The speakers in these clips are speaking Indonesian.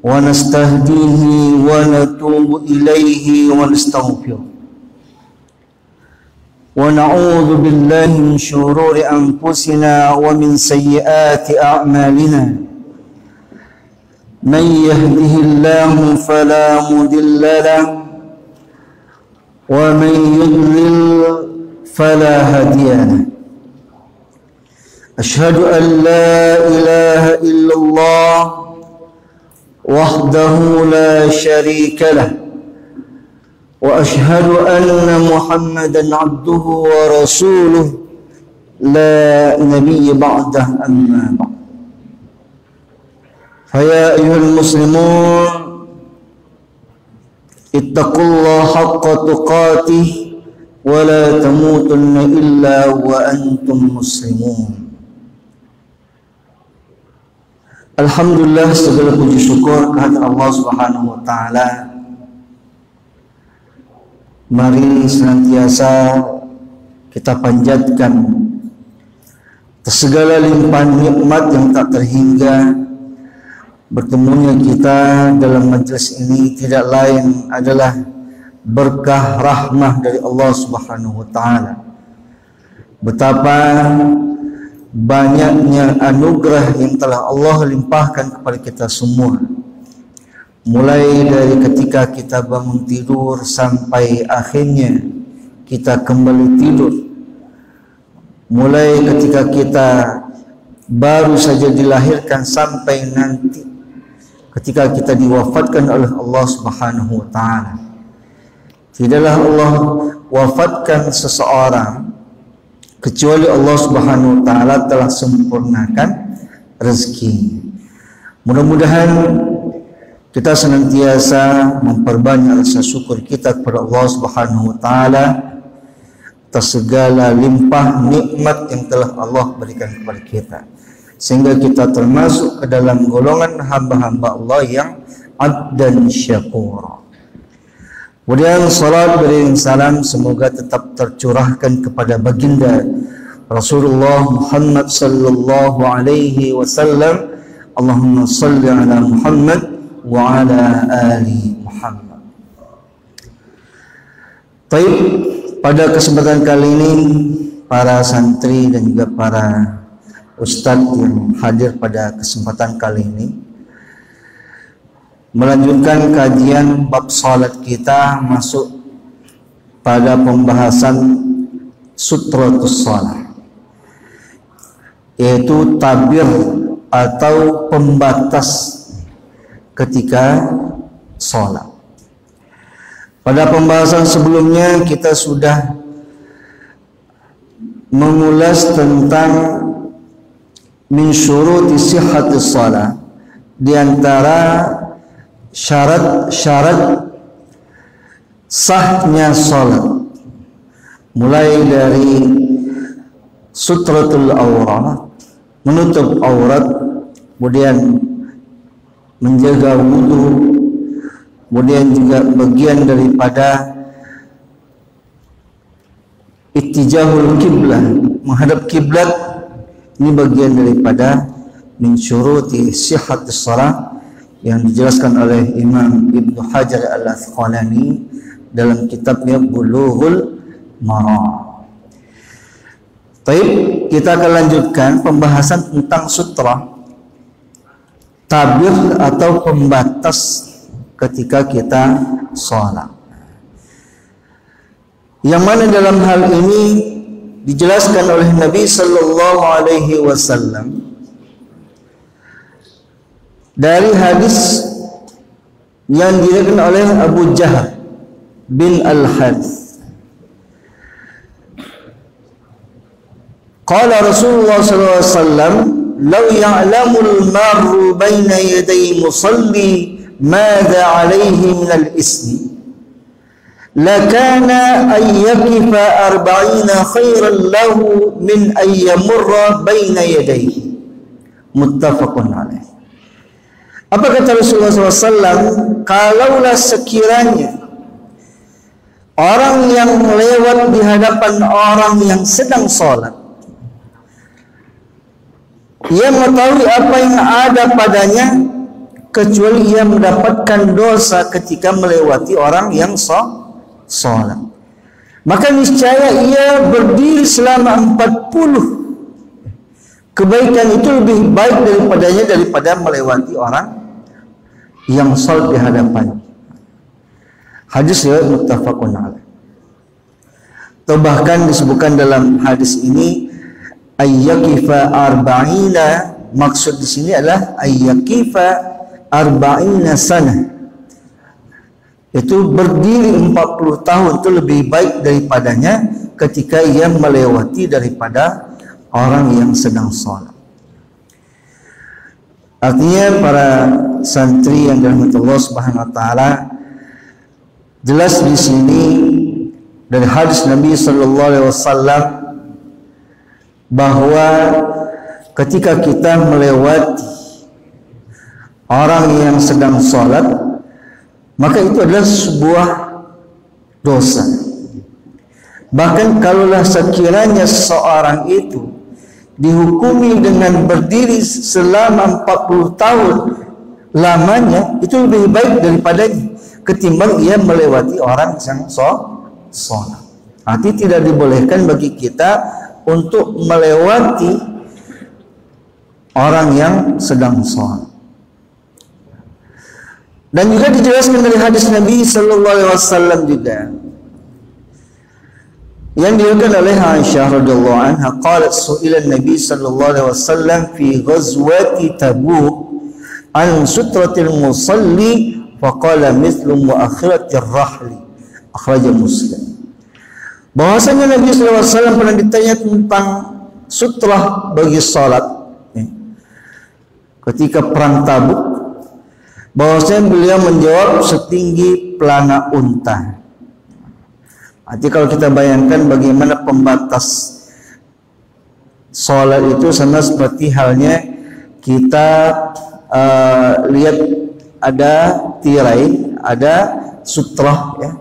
ونستهديه ونتوب إليه ونستغفره ونعوذ بالله من شرور أنفسنا ومن سيئات أعمالنا من يهده الله فلا مضل له ومن يضلل فلا هادي له أشهد أن لا إله إلا الله وحده لا شريك له وأشهد أن محمدا عبده ورسوله لا نبي بعده أما بعد فيا أيها المسلمون اتقوا الله حق تقاته ولا تموتن إلا وأنتم مسلمون. Alhamdulillah, segala puji syukur kehadirat Allah Subhanahu wa taala. Mari senantiasa kita panjatkan segala limpahan nikmat yang tak terhingga. Bertemunya kita dalam majelis ini tidak lain adalah berkah rahmah dari Allah Subhanahu wa taala. Betapa banyaknya anugerah yang telah Allah limpahkan kepada kita semua, mulai dari ketika kita bangun tidur sampai akhirnya kita kembali tidur, mulai ketika kita baru saja dilahirkan sampai nanti ketika kita diwafatkan oleh Allah Subhanahu wa taala. Tidaklah Allah wafatkan seseorang kecuali Allah Subhanahu wa taala telah sempurnakan rezeki. Mudah-mudahan kita senantiasa memperbanyak rasa syukur kita kepada Allah Subhanahu wa taala atas segala limpah nikmat yang telah Allah berikan kepada kita, sehingga kita termasuk ke dalam golongan hamba-hamba Allah yang abdan syakur. Kemudian salat beriring salam semoga tetap tercurahkan kepada baginda Rasulullah Muhammad sallallahu alaihi wasallam. Allahumma salli ala Muhammad wa ala ali Muhammad. Baik, pada kesempatan kali ini para santri dan juga para ustadz yang hadir pada kesempatan kali ini melanjutkan kajian bab salat kita, masuk pada pembahasan sutratus shalah, yaitu tabir atau pembatas ketika sholat. Pada pembahasan sebelumnya kita sudah mengulas tentang min syuruti sihhatis shalah, di antara syarat-syarat sahnya sholat, mulai dari sutratul aurat, menutup aurat, kemudian menjaga wudu, kemudian juga bagian daripada ittijahul kiblah, menghadap kiblat. Ini bagian daripada min syuruti sihhatis shalah yang dijelaskan oleh Imam Ibnu Hajar Al-Asqalani dalam kitabnya Bulughul Maram. Baik, kita akan lanjutkan pembahasan tentang sutra, tabir atau pembatas ketika kita sholat, yang mana dalam hal ini dijelaskan oleh Nabi Sallallahu Alaihi Wasallam dari hadis yang diriwayatkan oleh Abu Jahal bin Al-Harith. Qala Rasulullah sallallahu alaihi wasallam, "Law ya'lamul marru baina yaday musalli madza 'alaihi min al-ismi, lakana an yaqifa 40 khairan lahu min an yamurra baina yadayhi." Muttafaqun alaih. Apa kata Rasulullah SAW? Kalaulah sekiranya orang yang lewat di hadapan orang yang sedang sholat ia mengetahui apa yang ada padanya kecuali ia mendapatkan dosa ketika melewati orang yang sholat. Maka niscaya ia berdiri selama 40. Kebaikan itu lebih baik daripada melewati orang yang sholat di hadapannya. Hadis riwayat muttafaqun alaih. Atau bahkan disebutkan dalam hadis ini ayyakifa arba'ina, maksud di sini adalah ayyakifa arba'ina sana, itu berdiri 40 tahun itu lebih baik daripadanya ketika ia melewati daripada orang yang sedang sholat. Artinya para santri yang dirahmati Allah Subhanahu wa taala, jelas di sini dari hadis Nabi sallallahu alaihi wasallam bahwa ketika kita melewati orang yang sedang sholat, maka itu adalah sebuah dosa. Bahkan kalaulah sekiranya seseorang itu dihukumi dengan berdiri selama 40 tahun lamanya, itu lebih baik daripadanya ketimbang ia melewati orang yang sholat. Artinya tidak dibolehkan bagi kita untuk melewati orang yang sedang sholat. Dan juga dijelaskan dari hadis Nabi sallallahu alaihi wasallam juga yang diriwayatkan oleh Aisyah radhiyallahu anha, qalat su'ila Nabi sallallahu alaihi wasallam fi ghazwati Tabuk an sutratil musalli faqala mithlu muakhiratir rahli, akhraj Muslim. Bahwasanya Nabi sallallahu alaihi wasallam pernah ditanya tentang sutrah bagi salat ketika perang Tabuk, bahwasanya beliau menjawab setinggi pelana unta. Artinya kalau kita bayangkan bagaimana pembatas sholat itu sama seperti halnya kita lihat ada tirai, ada sutrah ya,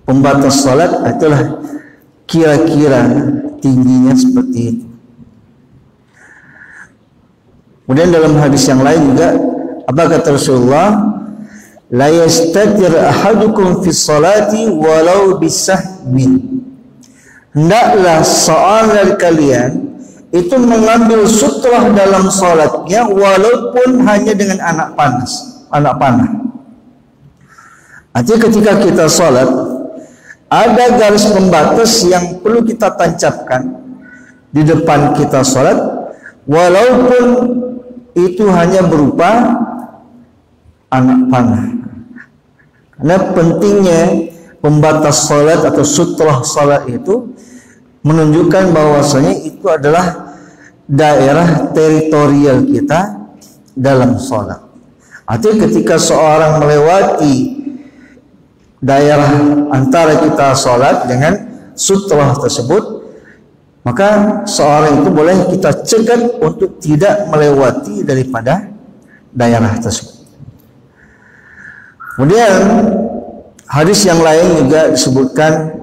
pembatas sholat, itulah kira-kira tingginya seperti itu. Kemudian dalam hadis yang lain juga apa kata Rasulullah, la yastatir ahadukum fi sholati walau bisahmin, hendaklah seorang dari kalian itu mengambil sutrah dalam sholatnya walaupun hanya dengan anak panah. Artinya ketika kita sholat ada garis pembatas yang perlu kita tancapkan di depan kita sholat, walaupun itu hanya berupa anak panah. Karena pentingnya pembatas salat atau sutrah salat itu menunjukkan bahwasanya itu adalah daerah teritorial kita dalam salat. Artinya ketika seorang melewati daerah antara kita salat dengan sutrah tersebut, maka seorang itu boleh kita cegat untuk tidak melewati daripada daerah tersebut. Kemudian hadis yang lain juga disebutkan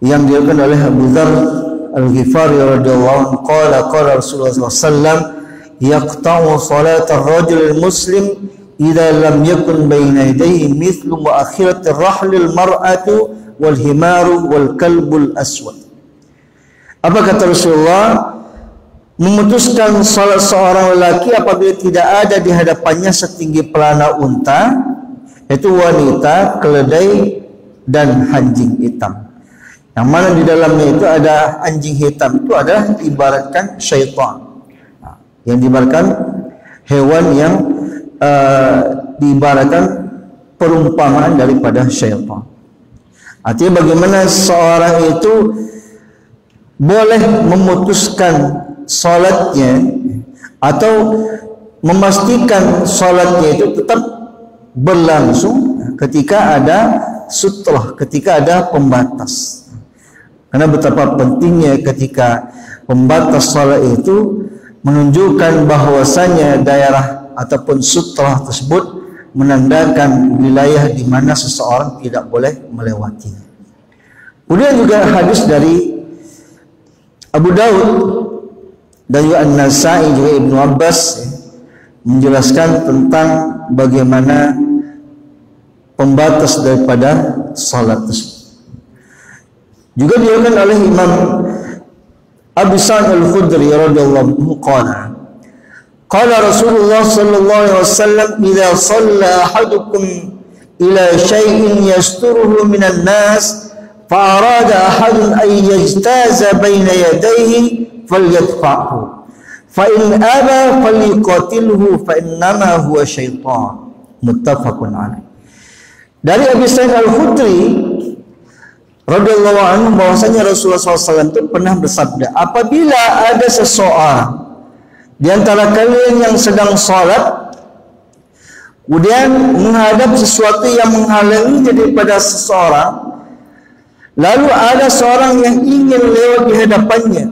yang diriwayatkan oleh Abu Dzar Al-Ghifari radhiyallahu anhu, qala Rasulullah sallallahu alaihi wasallam yaqta'u salat ar-rajul muslim idza lam yakun baina yadayhi mithlu mu'akhiratir rahlil mar'atu wal himaru wal kalbul aswad. Apa kata Rasulullah? Memutuskan salat seorang lelaki apabila tidak ada di hadapannya setinggi pelana unta, yaitu wanita, keledai, dan anjing hitam. Yang mana di dalamnya itu ada anjing hitam, itu adalah diibaratkan syaitan. Yang diibaratkan hewan yang diibaratkan perumpamaan daripada syaitan. Artinya bagaimana seorang itu boleh memutuskan salatnya atau memastikan salatnya itu tetap berlangsung ketika ada sutrah, ketika ada pembatas. Karena betapa pentingnya ketika pembatas salat itu menunjukkan bahwasanya daerah ataupun sutrah tersebut menandakan wilayah di mana seseorang tidak boleh melewatinya. Kemudian juga hadis dari Abu Daud dan juga An-Nasa'i juga Ibnu Abbas menjelaskan tentang bagaimana pembatas daripada salat tersebut. Juga diriwayatkan oleh Imam Abu Sa'id Al-Khudri radhiyallahu anhu qala Rasulullah sallallahu alaihi wasallam idza shalla ahadukum ila shay'in yasturuhu minan nas fa arada ahadun an yajtaza baina yadayhi falyadfa'hu fa in aba falyuqatilhu fa innama huwa syaitan. Muttafaqun alaih. Dari Abu Sa'id Al-Khudri radhiyallahu anhu bahwasanya Rasulullah SAW itu pernah bersabda, apabila ada seseorang di antara kalian yang sedang salat kemudian menghadap sesuatu yang menghalangi daripada seseorang, lalu ada seorang yang ingin lewat di hadapannya,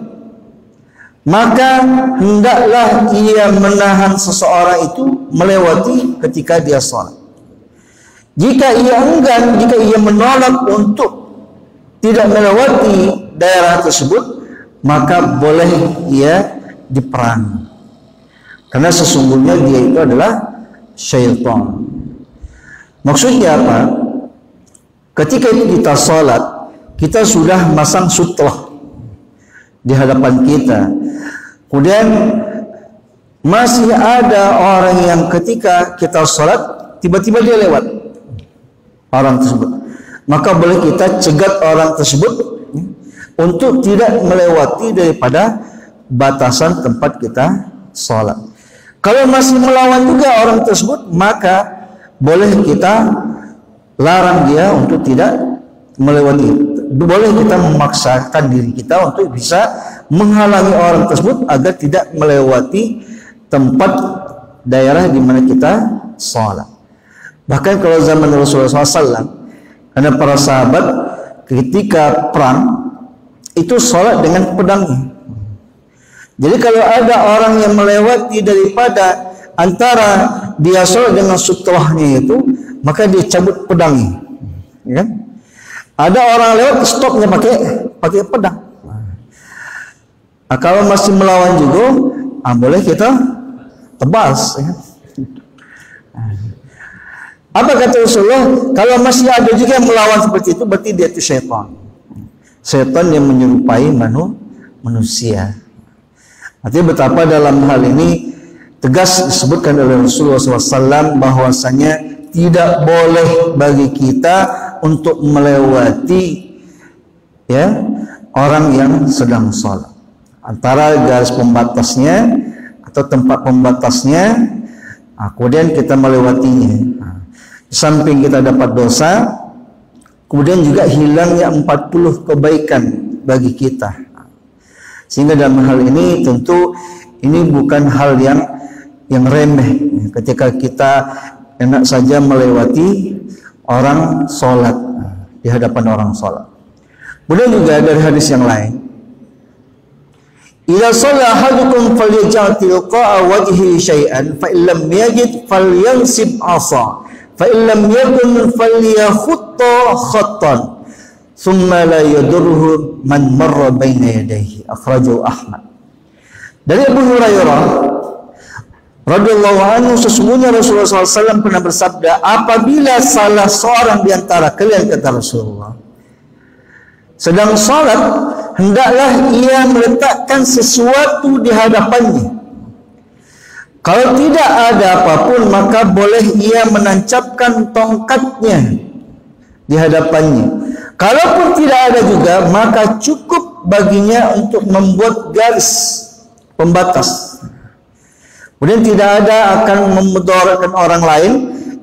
maka hendaklah ia menahan seseorang itu melewati ketika dia salat. Jika ia enggan, jika ia menolak untuk tidak melewati daerah tersebut, maka boleh ia diperangi, karena sesungguhnya dia itu adalah syaitan. Maksudnya apa? Ketika itu kita salat, kita sudah masang sutrah di hadapan kita, kemudian masih ada orang yang ketika kita salat tiba-tiba dia lewat orang tersebut, maka boleh kita cegat orang tersebut untuk tidak melewati daripada batasan tempat kita sholat. Kalau masih melawan juga orang tersebut, maka boleh kita larang dia untuk tidak melewati. Boleh kita memaksakan diri kita untuk bisa menghalangi orang tersebut agar tidak melewati tempat daerah di mana kita sholat. Bahkan kalau zaman Rasulullah SAW, karena para sahabat ketika perang itu sholat dengan pedangnya. Jadi kalau ada orang yang melewati daripada antara dia sholat dengan sutrahnya itu, maka dia cabut pedangnya. Ya? Ada orang lewat stopnya pakai pedang. Nah, kalau masih melawan juga, boleh kita tebas. Ya? Apa kata Rasulullah? Kalau masih ada juga yang melawan seperti itu, berarti dia itu syaitan. Syaitan yang menyerupai manusia. Artinya betapa dalam hal ini tegas disebutkan oleh Rasulullah SAW bahwasanya tidak boleh bagi kita untuk melewati orang yang sedang sholat. Antara garis pembatasnya atau tempat pembatasnya, kemudian kita melewatinya. Di samping kita dapat dosa, kemudian juga hilangnya 40 kebaikan bagi kita. Sehingga dalam hal ini tentu ini bukan hal yang remeh ketika kita enak saja melewati orang sholat, di hadapan orang sholat. Kemudian juga dari hadis yang lain, idza shalla ahadukum falyaj'al tilqa'a wajhihi syai'an fa illam yajid falyansib 'asa fa illam yakun falyakhutta khattan thumma la yadurruhu man marra baina yadayhi. Akhrajahu Ahmad. Dari Abu Hurairah radhiyallahu anhu, sesungguhnya Rasulullah SAW pernah bersabda, apabila salah seorang di antara kalian, kata Rasulullah, sedang salat, hendaklah ia meletakkan sesuatu di hadapannya. Kalau tidak ada apapun, maka boleh ia menancapkan tongkatnya di hadapannya. Kalaupun tidak ada juga, maka cukup baginya untuk membuat garis pembatas. Kemudian tidak ada akan memudaratkan orang lain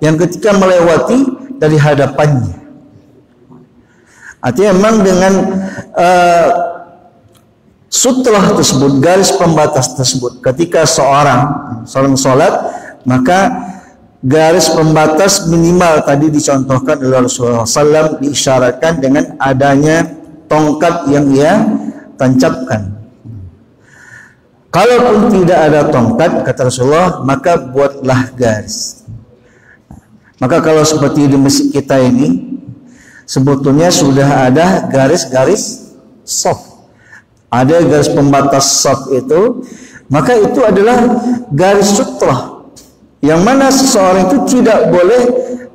yang ketika melewati dari hadapannya. Artinya memang dengan sutrah tersebut, garis pembatas tersebut, ketika seorang sholat, maka garis pembatas minimal tadi dicontohkan oleh Rasulullah SAW, diisyaratkan dengan adanya tongkat yang ia tancapkan. Kalaupun tidak ada tongkat, kata Rasulullah, maka buatlah garis. Maka kalau seperti di masjid kita ini, sebetulnya sudah ada garis-garis soft. ada garis pembatas shaf itu, maka itu adalah garis sutrah yang mana seseorang itu tidak boleh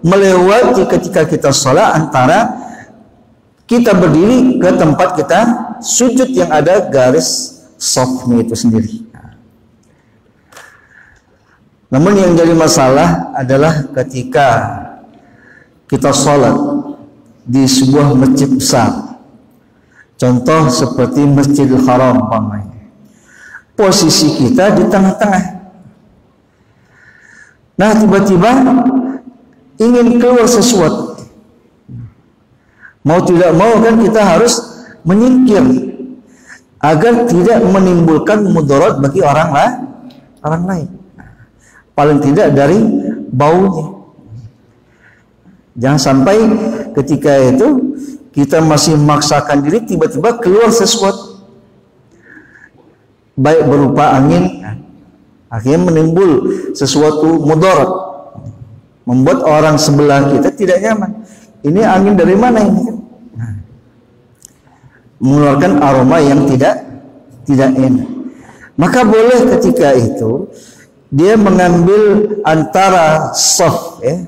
melewati ketika kita sholat antara kita berdiri ke tempat kita sujud yang ada garis shafnya itu sendiri. Namun yang jadi masalah adalah ketika kita sholat di sebuah masjid besar, contoh seperti Masjidil Haram umpamanya, posisi kita di tengah-tengah. Nah, tiba-tiba ingin keluar sesuatu, mau tidak mau kan kita harus menyingkir agar tidak menimbulkan mudarat bagi orang lain, paling tidak dari baunya. Jangan sampai ketika itu kita masih memaksakan diri, tiba-tiba keluar sesuatu, baik berupa angin, akhirnya menimbul sesuatu mudarat, membuat orang sebelah kita tidak nyaman. Ini angin dari mana ini? Mengeluarkan aroma yang tidak enak. Maka boleh ketika itu dia mengambil antara shaf, ya,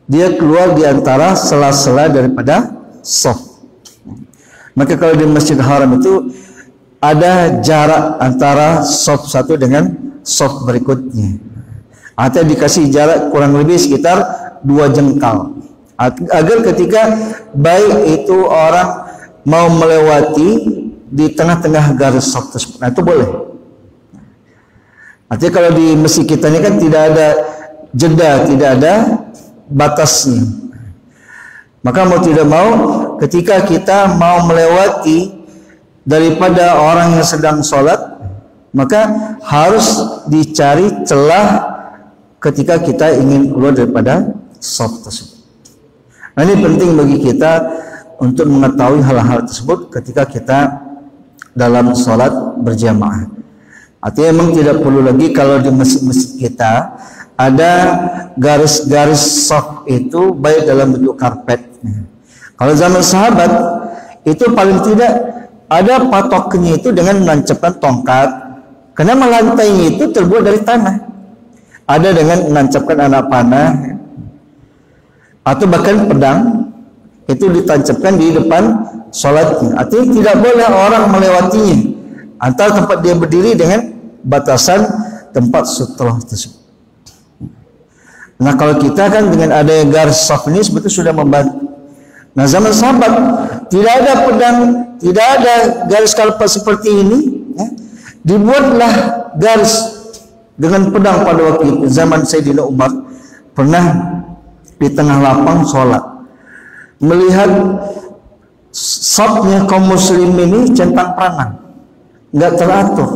dia keluar di antara sela-sela daripada shaf. Maka kalau di Masjid Haram itu ada jarak antara shaf satu dengan shaf berikutnya, atau dikasih jarak kurang lebih sekitar 2 jengkal, agar ketika baik itu orang mau melewati di tengah-tengah garis shaf tersebut, nah itu boleh. Artinya kalau di masjid kita ini kan tidak ada jeda, tidak ada batasnya. Maka mau tidak mau ketika kita mau melewati daripada orang yang sedang sholat, maka harus dicari celah ketika kita ingin keluar daripada shaf tersebut. Nah, ini penting bagi kita untuk mengetahui hal-hal tersebut ketika kita dalam sholat berjamaah. Artinya memang tidak perlu lagi kalau di masjid-masjid kita ada garis-garis shaf itu baik dalam bentuk karpet. Kalau zaman sahabat itu paling tidak ada patoknya itu dengan menancapkan tongkat, karena lantainya itu terbuat dari tanah. Ada dengan menancapkan anak panah, atau bahkan pedang itu ditancapkan di depan sholatnya. Artinya tidak boleh orang melewatinya antara tempat dia berdiri dengan batasan tempat sutrah tersebut. Nah, kalau kita kan dengan adanya garis shaf ini sebetulnya sudah membantu. Nah, zaman sahabat tidak ada pedang, tidak ada garis karpet seperti ini, ya. Dibuatlah garis dengan pedang pada waktu itu. Zaman Sayyidina Umar pernah di tengah lapang sholat, melihat shafnya kaum muslim ini centang perangan, nggak teratur.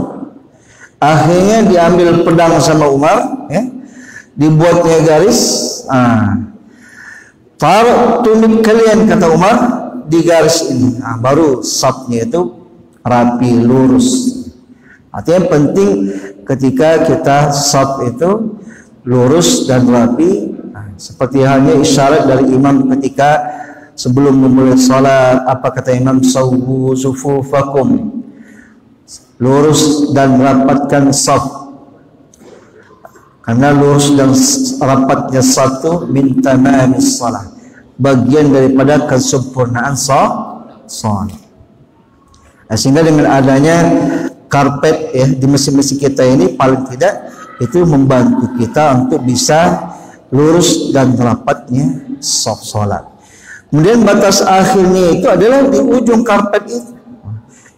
Akhirnya diambil pedang sama Umar, ya, dibuatnya garis. Taruh tumit kalian, kata Umar, di garis ini. Baru shafnya itu rapi, lurus. Artinya penting ketika kita shaf itu lurus dan rapi. Seperti halnya isyarat dari imam ketika sebelum memulai salat, apa kata imam? Sawwu sufufakum, lurus dan rapatkan shaf. Karena lurus dan rapatnya satu min tamamis shalah, bagian daripada kesempurnaan salat. Sehingga dengan adanya karpet, ya, di masjid-masjid kita ini paling tidak itu membantu kita untuk bisa lurus dan rapatnya shaf salat. Kemudian batas akhirnya itu adalah di ujung karpet itu.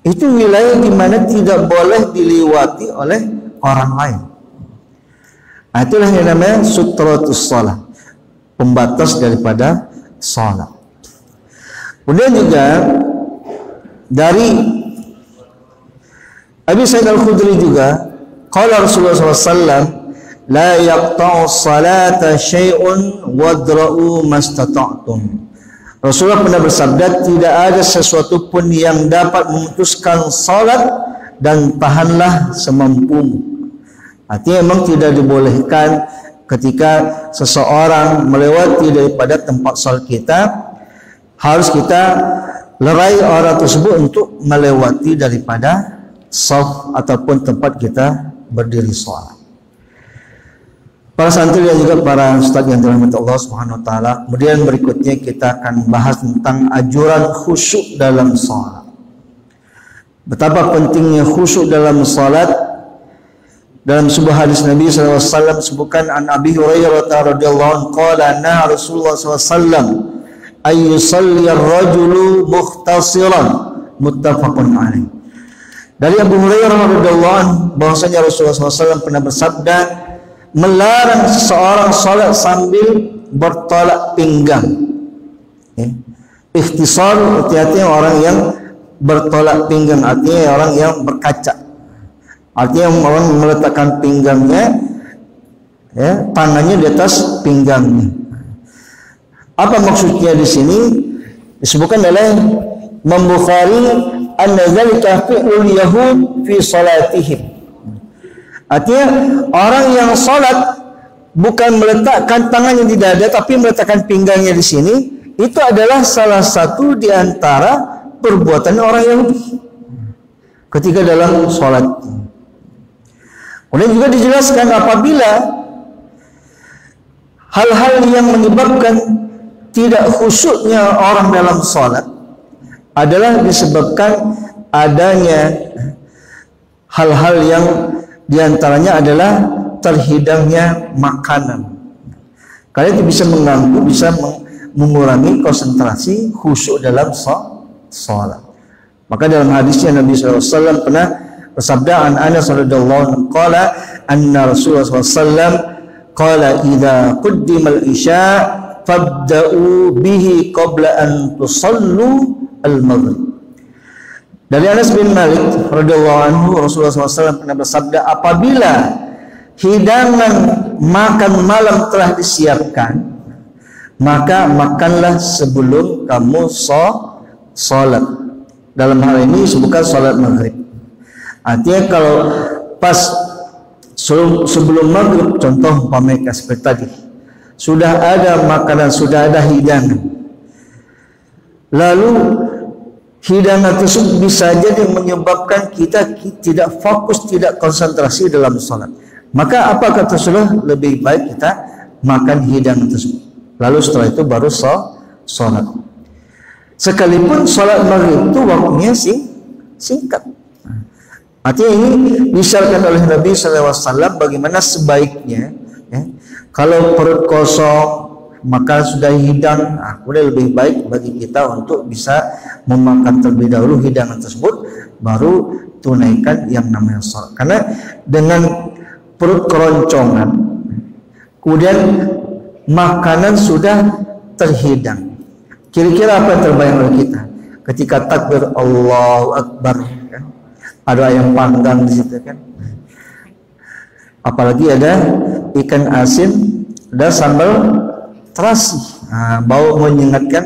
Itu wilayah di mana tidak boleh dilewati oleh orang lain. Nah, itulah yang namanya sutratus shalah, pembatas daripada salat. Kemudian juga dari Abi Sa'id Al-Khudri juga, qala Rasulullah SAW, la yaqta'u salata syai'un wadra'u mastata'tum. Rasulullah pernah bersabda, tidak ada sesuatu pun yang dapat memutuskan salat, dan tahanlah semampumu. Artinya memang tidak dibolehkan ketika seseorang melewati daripada tempat salat kita, harus kita lerai orang tersebut untuk melewati daripada saf ataupun tempat kita berdiri sholat. Para santri dan juga para ustaz yang dirahmati Allah Subhanahu wa taala, kemudian berikutnya kita akan bahas tentang anjuran khusyuk dalam salat. Betapa pentingnya khusyuk dalam salat. Dalam sebuah hadis Nabi SAW disebutkan an Abi Hurairah radhiyallahu anhu qala na Rasulullah SAW ayyusalli ar-rajulu mukhtasiran, muttafaqun alaih. Dari Abu Hurairah radhiyallahu anhu bahwasanya Rasulullah SAW pernah bersabda, melarang seseorang salat sambil bertolak pinggang. Ikhtisar artinya orang yang bertolak pinggang, artinya orang yang berkaca. Artinya orang meletakkan pinggangnya, tangannya di atas pinggangnya. Apa maksudnya di sini? Disebutkan oleh Imam Bukhari, anna dzalika fi'lul yahud fi salatihim. Artinya orang yang salat bukan meletakkan tangannya di dada tapi meletakkan pinggangnya di sini, itu adalah salah satu di antara perbuatan orang Yahudi ketika dalam salat. Kemudian juga dijelaskan apabila hal-hal yang menyebabkan tidak khusyuknya orang dalam salat adalah disebabkan adanya hal-hal yang diantaranya adalah terhidangnya makanan. Karena itu bisa mengganggu, bisa mengurangi konsentrasi khusyuk dalam salat. Maka dalam hadisnya Nabi SAW pernah bersabda an Anas radhiyallahu anhu qala anna Rasulullah SAW qala idza qaddima al-isya fabda'u bihi qabla an tusallu al-maghrib. Dari Anas bin Malik radhiyallahu anhu Rasulullah SAW pernah bersabda, apabila hidangan makan malam telah disiapkan, maka makanlah sebelum kamu salat. Dalam hal ini disebutkan salat maghrib. Artinya kalau pas sebelum maghrib, contoh umpamanya seperti tadi, sudah ada makanan, sudah ada hidangan, lalu hidangan tersebut bisa jadi menyebabkan kita tidak fokus, tidak konsentrasi dalam salat. Maka apa kata Rasulullah? Lebih baik kita makan hidangan tersebut, lalu setelah itu baru salat. Sekalipun salat maghrib itu waktunya singkat. Artinya ini disyaratkan oleh Nabi SAW bagaimana sebaiknya, kalau perut kosong, maka sudah hidang, kemudian lebih baik bagi kita untuk bisa memakan terlebih dahulu hidangan tersebut, baru tunaikan yang namanya salat. Karena dengan perut keroncongan, kemudian makanan sudah terhidang, kira-kira apa yang terbayang oleh kita ketika takbir Allahu Akbar, kan? Ada ayam panggang di situ kan, apalagi ada ikan asin, ada sambal terasi, bau menyengatkan,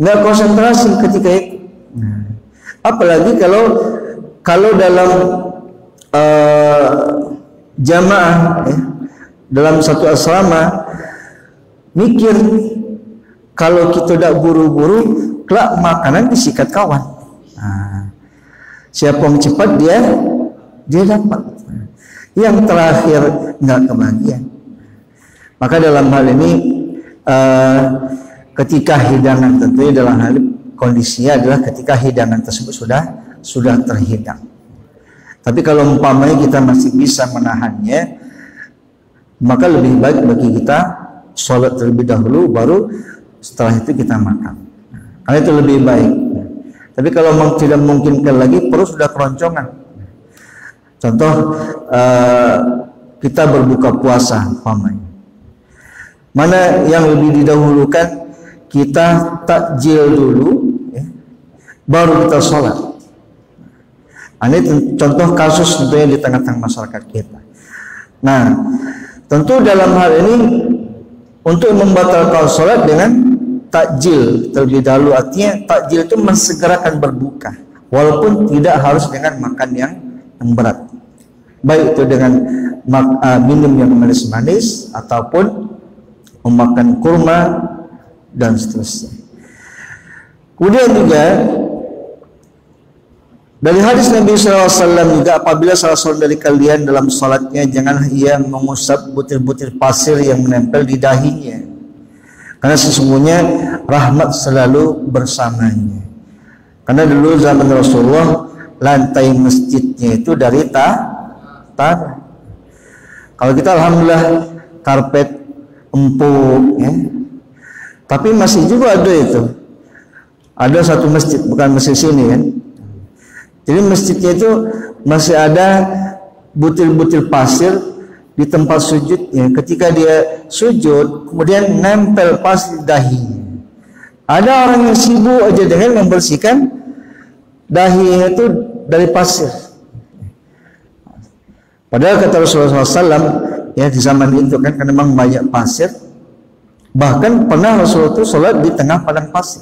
nggak konsentrasi ketika itu. Apalagi kalau dalam jamaah, dalam satu asrama, mikir kalau kita tidak buru-buru, kelak makanan disikat kawan. Siapa yang cepat dia dapat. Yang terakhir nggak kebagian. Maka dalam hal ini ketika hidangan, tentunya dalam hal ini kondisinya adalah ketika hidangan tersebut sudah terhidang. Tapi kalau umpamanya kita masih bisa menahannya, maka lebih baik bagi kita sholat terlebih dahulu, baru setelah itu kita makan. Karena itu lebih baik. Tapi kalau tidak memungkinkan lagi, perut sudah keroncongan. Contoh kita berbuka puasa, umpamanya, mana yang lebih didahulukan? Kita takjil dulu, baru kita sholat. Ini contoh kasus tentunya di tengah-tengah masyarakat kita. Nah, tentu dalam hal ini untuk membatalkan sholat dengan takjil terlebih dahulu, artinya takjil itu mensegerakan berbuka, walaupun tidak harus dengan makan yang berat, baik itu dengan minum yang manis-manis ataupun memakan kurma dan seterusnya. Kemudian juga Dari hadis Nabi SAW juga, apabila salah seorang dari kalian dalam salatnya, janganlah ia mengusap butir-butir pasir yang menempel di dahinya, karena sesungguhnya rahmat selalu bersamanya. Karena dulu zaman Rasulullah lantai masjidnya itu dari tanah. Kalau kita alhamdulillah karpet empuk ya. Tapi masih juga ada itu. Ada satu masjid, bukan masjid sini kan. Jadi masjidnya itu masih ada butir-butir pasir di tempat sujudnya. Ketika dia sujud, kemudian nempel pasir di dahinya. Ada orang yang sibuk aja dengan membersihkan dahinya itu dari pasir. Padahal kata Rasulullah SAW, ya di zaman itu kan karena memang banyak pasir. Bahkan pernah Rasulullah itu sholat di tengah padang pasir.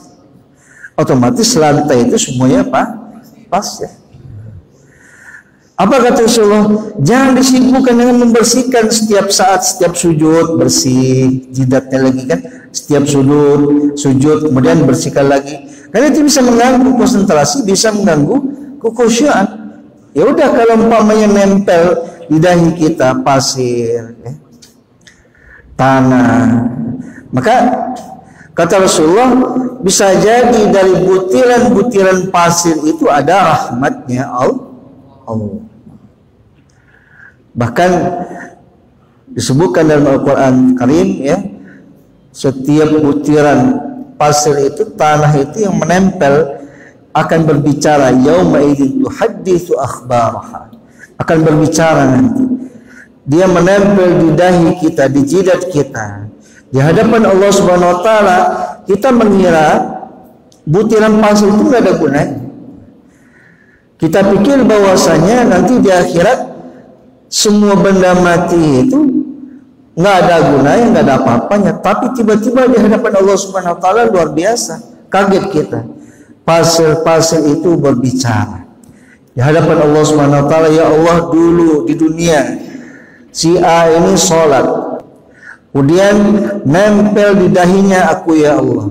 Otomatis lantai itu semuanya pasir. Apa kata Rasulullah? Jangan disibukkan dengan membersihkan setiap saat, setiap sujud bersih, jidatnya lagi kan, setiap sujud kemudian bersihkan lagi. Karena itu bisa mengganggu konsentrasi, bisa mengganggu kekhusyuan. Ya udah, kalau umpamanya nempel di dahi kita pasir, ya, tanah, maka kata Rasulullah bisa jadi dari butiran-butiran pasir itu ada rahmatnya Allah. Bahkan disebutkan dalam Al-Quran Karim ya, setiap butiran pasir itu, tanah itu yang menempel akan berbicara, yauma idzin tuhadditsu akhbaraha, akan berbicara nanti. Dia menempel di dahi kita, di jidat kita, di hadapan Allah Subhanahu wa taala. Kita mengira butiran pasir itu tidak ada gunanya. Kita pikir bahwasanya nanti di akhirat semua benda mati itu nggak ada gunanya, nggak ada apa-apanya. Tapi tiba-tiba di hadapan Allah Subhanahu wa taala luar biasa, kaget kita. Pasir-pasir itu berbicara di hadapan Allah Subhanahu wa taala. Ya Allah, dulu di dunia si A ini sholat, kemudian nempel di dahinya aku, ya Allah,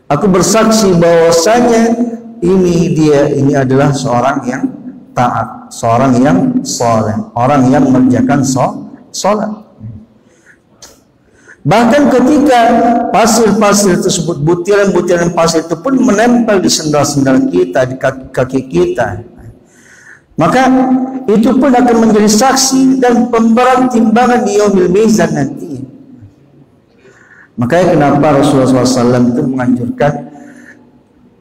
aku bersaksi bahwasanya ini adalah seorang yang taat, seorang yang soleh, orang yang mengerjakan sholat. Bahkan ketika pasir-pasir tersebut, butiran-butiran pasir itu pun menempel di sendal-sendal kita, di kaki kita, maka itu pun akan menjadi saksi dan pemberat timbangan di yaumil mizan nanti. Makanya kenapa Rasulullah SAW itu menganjurkan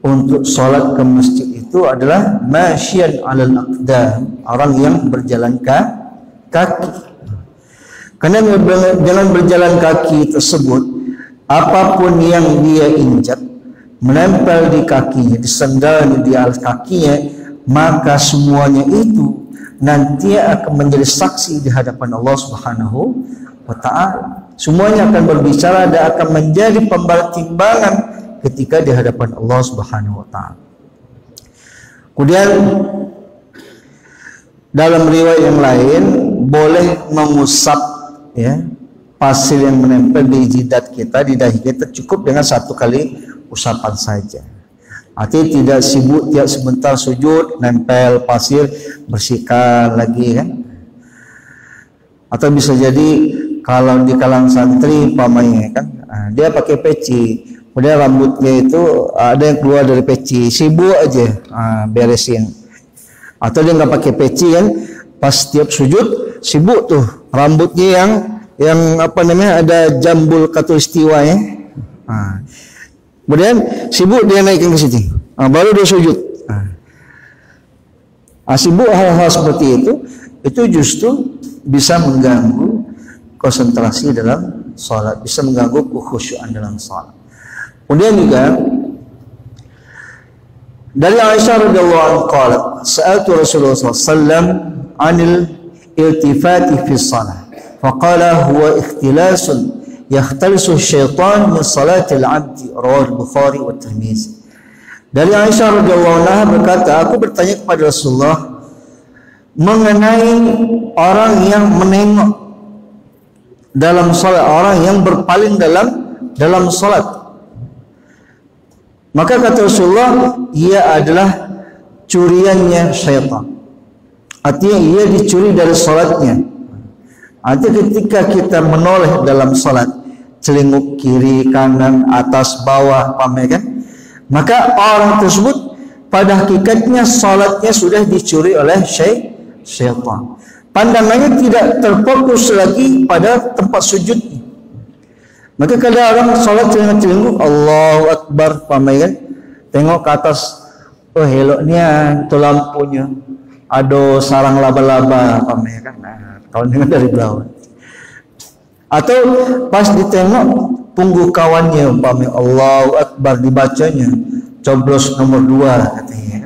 untuk sholat ke masjid itu adalah masyian alal aqdam, orang yang berjalan kaki. Karena jalan berjalan kaki tersebut, apapun yang dia injak menempel di kakinya, di sandalnya, di alas kakinya, maka semuanya itu nanti akan menjadi saksi di hadapan Allah Subhanahu wa ta'ala. Semuanya akan berbicara dan akan menjadi pemberat timbangan ketika di hadapan Allah Subhanahu wa ta'ala. Kemudian dalam riwayat yang lain boleh mengusap ya pasir yang menempel di jidat kita, di dahi kita, cukup dengan satu kali usapan saja. Artinya tidak sibuk tiap sebentar sujud nempel pasir, bersihkan lagi kan. Atau bisa jadi kalau di kalangan santri pamanya kan, dia pakai peci, kemudian rambutnya itu ada yang keluar dari peci, sibuk aja beresin. Atau dia nggak pakai peci kan, pas tiap sujud sibuk tuh rambutnya yang apa namanya, ada jambul katulistiwa ya. Kemudian sibuk dia naikkan ke sini, baru dia sujud. Sibuk hal-hal seperti itu justru bisa mengganggu konsentrasi dalam sholat, bisa mengganggu kekhusyuan dalam sholat. Kemudian juga dari Aisyah radhiyallahu anha qalat, sa'altu Rasulullah sallallahu alaihi wasallam 'anil iltifati fi shalah, faqala huwa ikhtilasun yakhtalisu syaitan min salatil 'abdi, rawahu Bukhari wa Tirmizi. Dari Aisyah radhiyallahu anha berkata, aku bertanya kepada Rasulullah mengenai orang yang menengok dalam salat, orang yang berpaling dalam salat. Maka kata Rasulullah, ia adalah curiannya syaitan. Artinya ia dicuri dari salatnya. Artinya ketika kita menoleh dalam salat, celinguk kiri, kanan, atas, bawah, kan? Maka orang tersebut pada hakikatnya salatnya sudah dicuri oleh syaitan. Pandangannya tidak terfokus lagi pada tempat sujudnya. Maka kalau orang salat celinguk, Allahu Akbar, kan? Tengok ke atas, oh eloknya tu lampunya, ada sarang laba-laba, kan? Nah, kalau dengar dari belakang. Atau pas ditengok punggung kawannya, Allahu Akbar, dibacanya coblos nomor 2 katanya.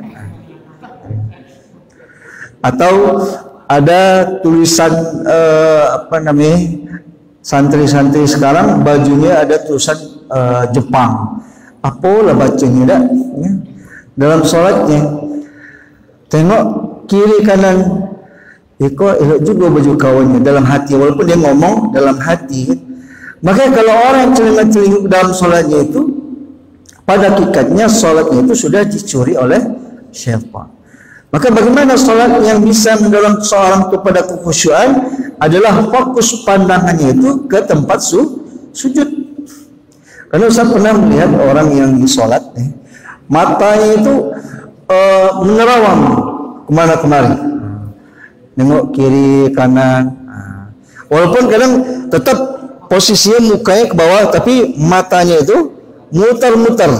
Atau ada tulisan santri-santri sekarang bajunya ada tulisan Jepang. Apalah bacanya dak ya. Dalam sholatnya tengok kiri kanan, kok elok juga baju kawannya dalam hati, walaupun dia ngomong dalam hati. Maka kalau orang celingak-celinguk dalam sholatnya itu, pada hakikatnya sholatnya itu sudah dicuri oleh syaitan. Maka bagaimana sholat yang bisa mendorong seorang kepada kekhusyuan adalah fokus pandangannya itu ke tempat sujud. Karena saya pernah melihat orang yang di sholat, matanya itu menerawang kemana kemari, nengok kiri kanan. Walaupun kadang tetap posisinya mukanya ke bawah, tapi matanya itu muter-muter.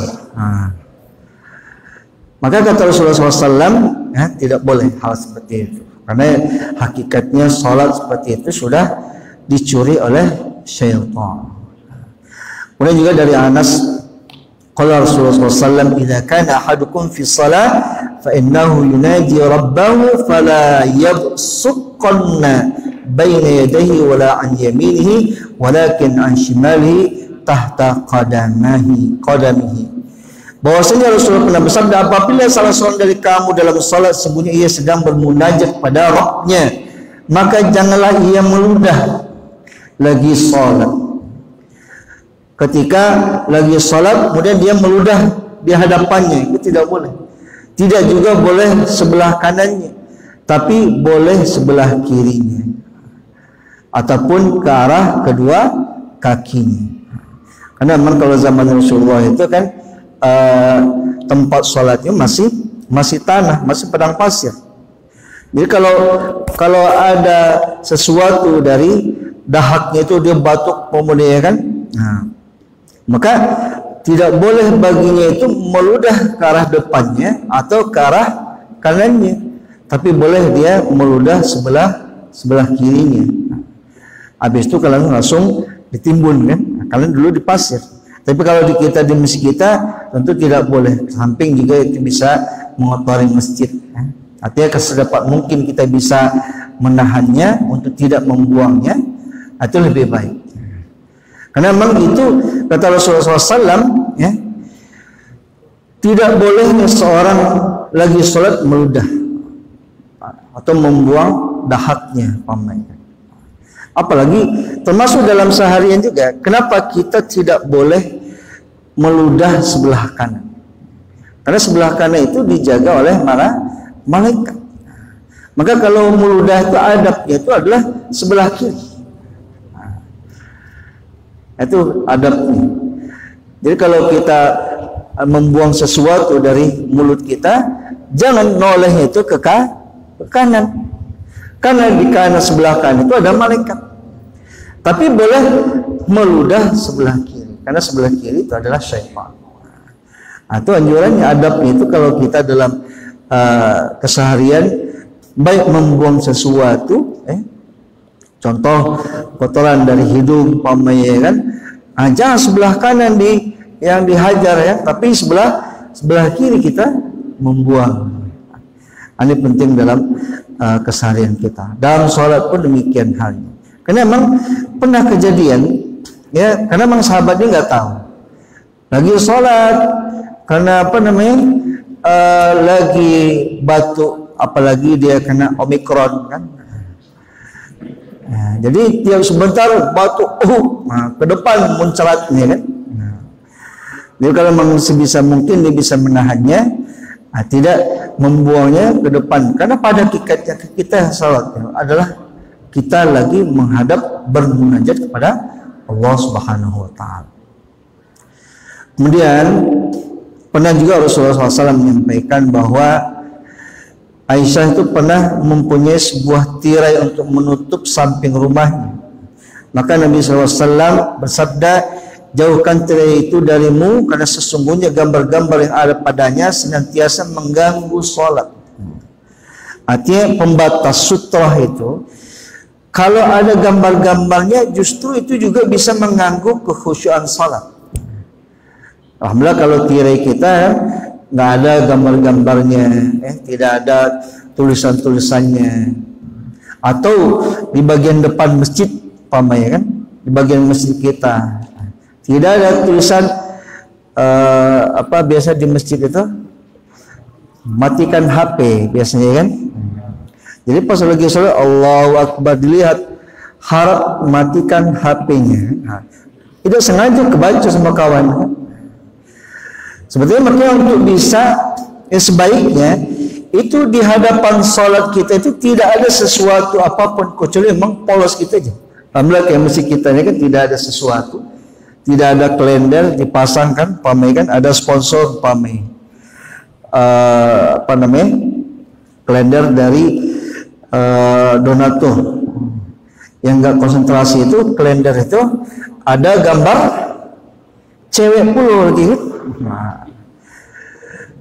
Maka kata Rasulullah SAW, tidak boleh hal seperti itu, karena hakikatnya sholat seperti itu sudah dicuri oleh syaitan. Kemudian juga dari Anas, qala Rasulullah SAW, idza kana ahadukum fi shalah fa innahu yunaji rabbahu fala yabsuqanna baina yadayhi wala an yaminihi walakin an shimalihi tahta qadamihi. Bahwasanya Rasulullah pernah bersabda, apabila salah seorang dari kamu dalam salat sembunyi ia sedang bermunajat pada Rabbnya, maka janganlah ia meludah lagi salat. Ketika lagi salat kemudian dia meludah di hadapannya, itu tidak boleh. Tidak juga boleh sebelah kanannya, tapi boleh sebelah kirinya ataupun ke arah kedua kakinya. Karena memang kalau zaman Rasulullah itu kan tempat salatnya masih tanah, masih padang pasir. Jadi kalau ada sesuatu dari dahaknya itu dia batuk pemuda, kan? Maka tidak boleh baginya itu meludah ke arah depannya atau ke arah kanannya, tapi boleh dia meludah sebelah kirinya. Habis itu kalian langsung ditimbun, kan? Kalian dulu di pasir. Tapi kalau di masjid kita tentu tidak boleh. Samping juga itu bisa mengotori masjid. Artinya sedapat mungkin kita bisa menahannya untuk tidak membuangnya, itu lebih baik. Karena memang itu kata Rasulullah SAW, ya, tidak bolehnya seorang lagi sholat meludah atau membuang dahaknya, apalagi termasuk dalam seharian juga. Kenapa kita tidak boleh meludah sebelah kanan? Karena sebelah kanan itu dijaga oleh malaikat. Maka kalau meludah itu adabnya itu adalah sebelah kiri. Itu adabnya. Jadi kalau kita membuang sesuatu dari mulut kita, jangan nolehnya itu ke kanan. Karena di kanan sebelah kanan itu ada malaikat. Tapi boleh meludah sebelah kiri, karena sebelah kiri itu adalah syaitan. Atau anjurannya, adabnya itu kalau kita dalam keseharian baik membuang sesuatu, contoh kotoran dari hidung, kan, jangan sebelah kanan yang dihajar, ya, tapi sebelah kiri kita membuang. Ini penting dalam keseharian kita. Dalam sholat pun demikian halnya. Karena memang pernah kejadian, ya, karena memang sahabatnya nggak tahu. Lagi sholat, karena lagi batuk, apalagi dia kena Omikron, kan. Nah, jadi tiap sebentar batuk, ke depan muncratnya, kan. Jadi kalau memang sebisa mungkin dia bisa menahannya, Tidak membuangnya ke depan, karena pada hakikatnya kita salat adalah kita lagi menghadap bermunajat kepada Allah Subhanahu wa taala. Kemudian pernah juga Rasulullah SAW menyampaikan bahwa Aisyah itu pernah mempunyai sebuah tirai untuk menutup samping rumahnya. Maka Nabi SAW bersabda, jauhkan tirai itu darimu, karena sesungguhnya gambar-gambar yang ada padanya senantiasa mengganggu sholat. Artinya pembatas sutrah itu, kalau ada gambar-gambarnya justru itu juga bisa mengganggu kekhusyuan sholat. Alhamdulillah kalau tirai kita nggak ada gambar-gambarnya, tidak ada tulisan-tulisannya, atau di bagian depan masjid, kan, di bagian masjid kita tidak ada tulisan biasa di masjid itu matikan HP biasanya kan. Jadi pas lagi sholat Allahu Akbar dilihat harap matikan HP-nya. Tidak sengaja kebaca sama kawan kan? Sebetulnya makanya untuk bisa sebaiknya itu di hadapan sholat kita itu tidak ada sesuatu apapun kecuali memang polos kita aja. Alhamdulillah kayak masjid kita ini kan tidak ada sesuatu, tidak ada kalender dipasangkan, kan ada sponsor kalender dari donatur yang enggak konsentrasi itu, kalender itu ada gambar cewek puluh lagi kan.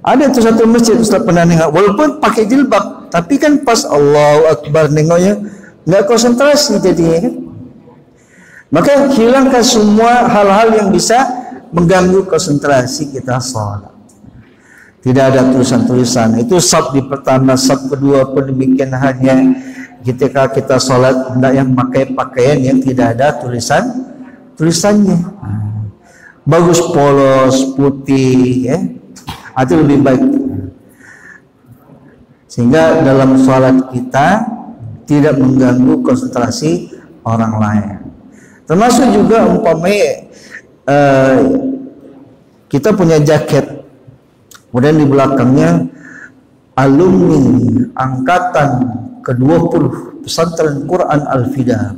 Ada tuh satu masjid Ustaz pernah nengok, walaupun pakai jilbab, tapi kan pas Allahu Akbar nengoknya nggak konsentrasi jadinya kan. Maka hilangkan semua hal-hal yang bisa mengganggu konsentrasi kita sholat. Tidak ada tulisan-tulisan. Itu sab di pertama, sab kedua pun demikian, hanya ketika kita sholat hendak yang pakai pakaian yang tidak ada tulisannya. Bagus polos putih, itu lebih baik. Sehingga dalam sholat kita tidak mengganggu konsentrasi orang lain. Termasuk juga umpamanya kita punya jaket, kemudian di belakangnya alumni angkatan ke-20 pesantren Quran Al-Fida.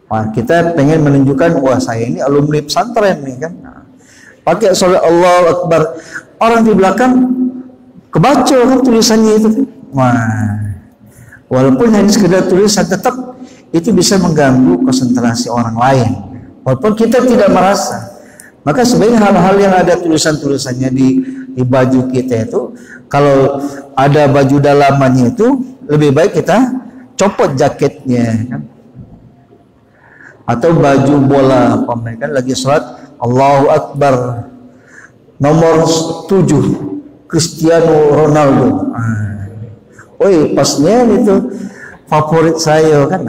Wah, kita pengen menunjukkan, wah saya ini alumni pesantren nih kan. Pakai sholat Allahu Akbar, orang di belakang kebaca kan tulisannya itu. Wah, walaupun hanya sekedar tulisan, tetap itu bisa mengganggu konsentrasi orang lain walaupun kita tidak merasa. Maka sebenarnya hal-hal yang ada tulisan-tulisannya di baju kita itu, kalau ada baju dalamannya itu lebih baik kita copot jaketnya kan? Atau baju bola kan lagi sholat Allahu Akbar nomor 7 Cristiano Ronaldo, woi pasnya itu favorit saya kan,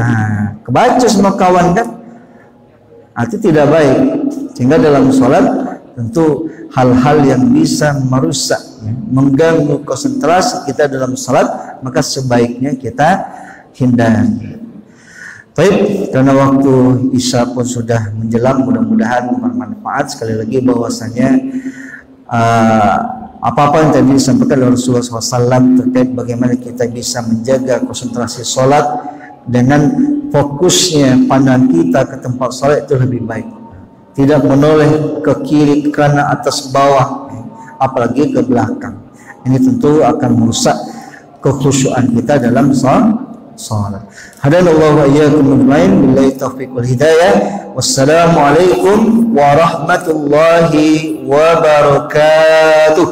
kebaca sama kawan kan, itu tidak baik. Sehingga dalam sholat tentu hal-hal yang bisa merusak, mengganggu konsentrasi kita dalam sholat, maka sebaiknya kita hindari. Baik, karena waktu Isya pun sudah menjelang, mudah-mudahan bermanfaat. Sekali lagi bahwasanya apa-apa yang tadi disampaikan oleh Rasulullah SAW terkait bagaimana kita bisa menjaga konsentrasi sholat dengan fokusnya pandangan kita ke tempat sholat itu lebih baik. Tidak menoleh ke kiri, ke kanan, atas, bawah, apalagi ke belakang. Ini tentu akan merusak kekhusyuan kita dalam sholat. Hadanallahu wa iyyakum ajmain, billahi taufiq wal hidayah. Wassalamualaikum warahmatullahi wabarakatuh.